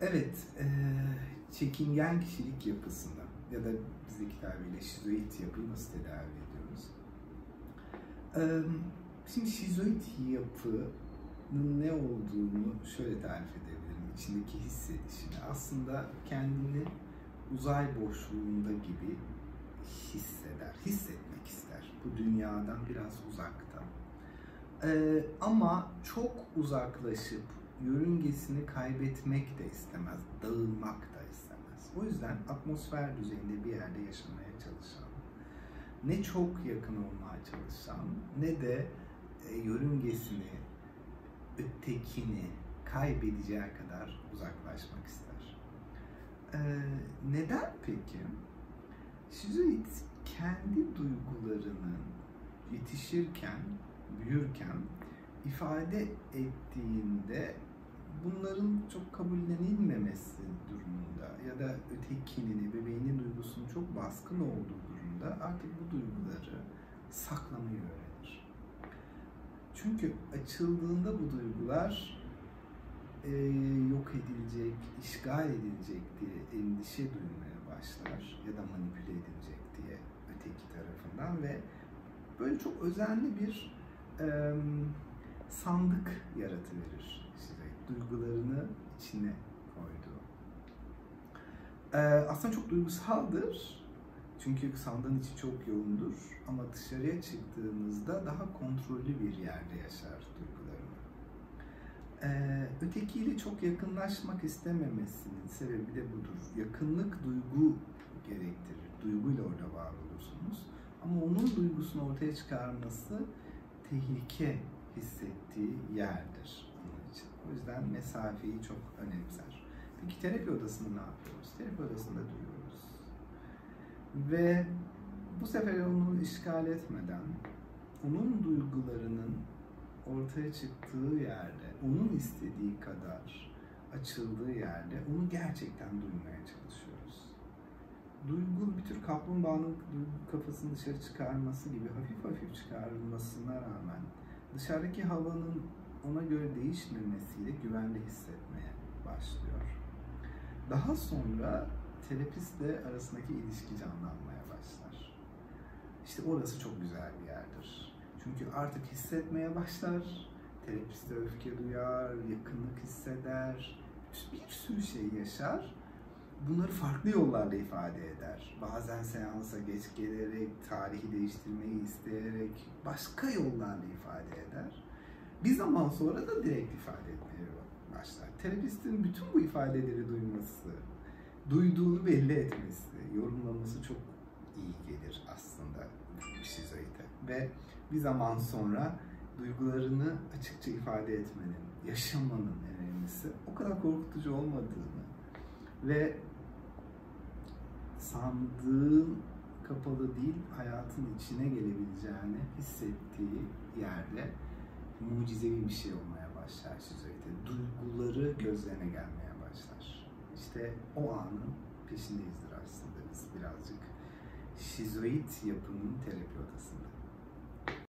Evet, çekingen kişilik yapısını ya da bizdeki tabiriyle şizoid yapıyı nasıl tedavi ediyoruz? Şimdi şizoid yapının ne olduğunu şöyle tarif edebilirim. İçindeki hissedişini. Aslında kendini uzay boşluğunda gibi hisseder, hissetmek ister. Bu dünyadan biraz uzakta. Ama çok uzaklaşıp yörüngesini kaybetmek de istemez, dağılmak da istemez. O yüzden atmosfer düzeyinde bir yerde yaşamaya çalışan, ne çok yakın olmaya çalışan, ne de yörüngesini, ötekini kaybedeceği kadar uzaklaşmak ister. Neden peki? Şizoid kendi duygularını yetişirken, büyürken ifade ettiğinde bunların çok kabullenilmemesi durumunda ya da ötekinin, ebeveynin duygusunun çok baskın olduğu durumda artık bu duyguları saklamayı öğrenir. Çünkü açıldığında bu duygular yok edilecek, işgal edilecek diye endişe duymaya başlar ya da manipüle edilecek diye öteki tarafından ve böyle çok özenli bir sandık yaratıverir size, duygularını içine koydu. Aslında çok duygusaldır. Çünkü sandığın içi çok yoğundur. Ama dışarıya çıktığınızda daha kontrollü bir yerde yaşar duygularını. Ötekiyle çok yakınlaşmak istememesinin sebebi de budur. Yakınlık duygu gerektirir. Duyguyla orada var olursunuz. Ama onun duygusunu ortaya çıkarması tehlike hissettiği yerdir onun için. O yüzden mesafeyi çok önemser. Peki terapi odasında ne yapıyoruz? Terapi odasında duyuyoruz. Ve bu sefer onu işgal etmeden, onun duygularının ortaya çıktığı yerde, onun istediği kadar açıldığı yerde onu gerçekten duymaya çalışıyoruz. Duygu bir tür kaplumbağanın kafasını dışarı çıkarması gibi hafif hafif çıkarılmasına rağmen dışarıdaki havanın ona göre değişmemesiyle güvende hissetmeye başlıyor. Daha sonra terapistle arasındaki ilişki canlanmaya başlar. İşte orası çok güzel bir yerdir. Çünkü artık hissetmeye başlar, terapist de öfke duyar, yakınlık hisseder, bir sürü şey yaşar. Bunları farklı yollarla ifade eder. Bazen seansa geç gelerek, tarihi değiştirmeyi isteyerek, başka yollarla ifade eder. Bir zaman sonra da direkt ifade etmeye başlar. Terapistin bütün bu ifadeleri duyması, duyduğunu belli etmesi, yorumlaması çok iyi gelir aslında şizoide. Ve bir zaman sonra duygularını açıkça ifade etmenin, yaşamanın önemlisi o kadar korkutucu olmadığını ve sandığın kapalı değil, hayatın içine gelebileceğini hissettiği yerde mucizevi bir şey olmaya başlar şizoide. Duyguları gözlerine gelmeye başlar. İşte o anın peşindeyizdir aslında biz birazcık. Şizoid yapının terapi odasında.